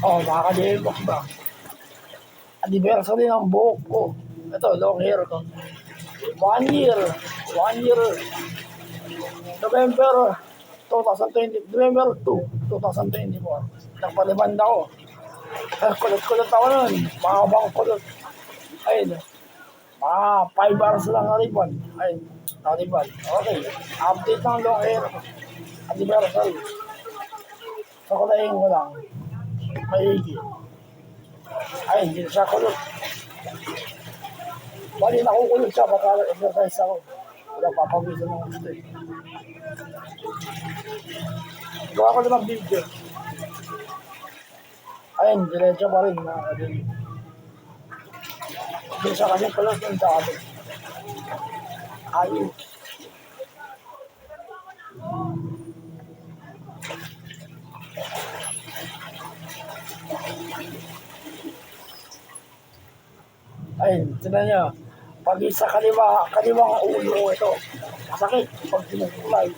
Makaka-DM ba? Anniversary ng buhok ko. Ito, long hair ko. 1 year. 1 year. November 2020. November 2, 2024. Nagpalimanda ko. Kulot-kulot ako nun. Mahabang kulot. Ayun. Mga 5 hours lang na ribbon. Ayun. Na ribbon. Okay. Update ng long hair ko. Anniversary. So, kulayin ko lang. Maigi. Ay, hindi siya kulot. Bali, nakukulot siya. Baka exercise ako. Wala, papawisan ng gusto eh. Gawa ko naman video. Ayun, diretso pa rin. Hindi siya kasi kulot yung dati. Ayun. Ayun, tinan nyo. Pag sa kaliwang ulo ito, masakit pag sinukulay.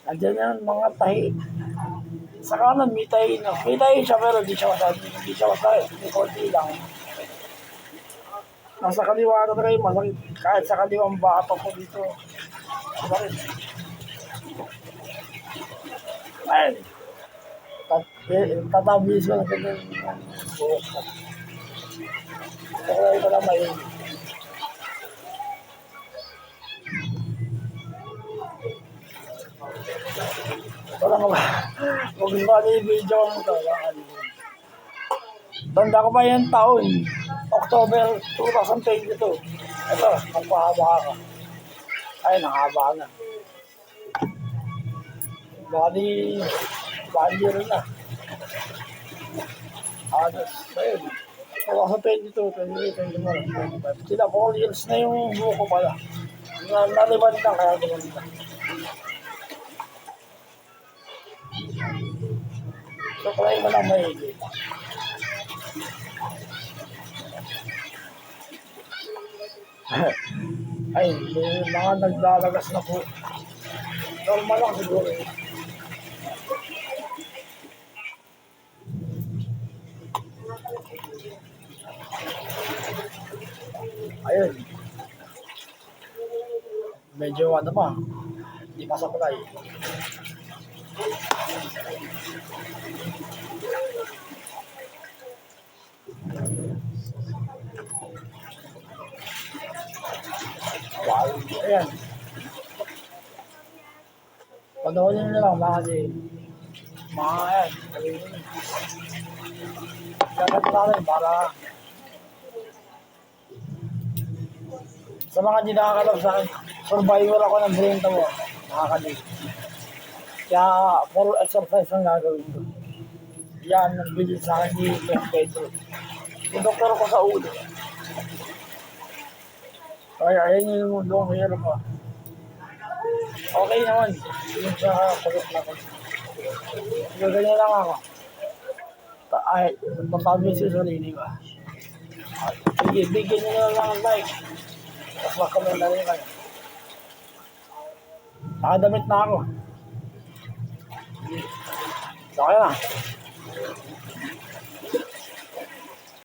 Nandiyan yan mga tahi. Sa kanan may tahi na. May tahi siya pero hindi siya masakit. May konti lang. Nasa kaliwa na kayo, masakit. Kahit sa kaliwang bato ko dito. Masakit. Ayun. Tatabis ko na ganyan yung buhok ko. Kaya ito na may wala nga ba? Huwag ba yung video ko ito? Tanda ko ba yung taon? October 2022. Ito, nagpahaba ka. Ay, nahaba na. Bali, 1 year na. Ados, ayun. 2022, 23, 24, 25. Sila 4 years na yung buho ko pala. Naliman lang kaya gumanda. So, kulay mo lang may higit. Ay, mga nagdalagas na po. Normal lang siguro. Ayun. Medyo ano pa. Hindi pa sablay. Wow. Ayan. Panoorin nyo lang mga kasi mga ayan. Dapat natin para sa mga hindi nakakalap sa akin, survivor ako ng brain to mo. Nakakalit. Kaya, puro exercise ang gagawin ko. Yan, nagbili sa akin ni Dr. Pedro. Yung doktor ko sa ulo. Kaya, ayan yung long hair ko. Okay naman. Yung sa kulot na ko. Ganyan lang ako. Ay, magpapagin si Solini ba? Sige, bigyan nyo na lang ang like. Tapos makamit na rin kayo. Nakadamit na ako. Okay na.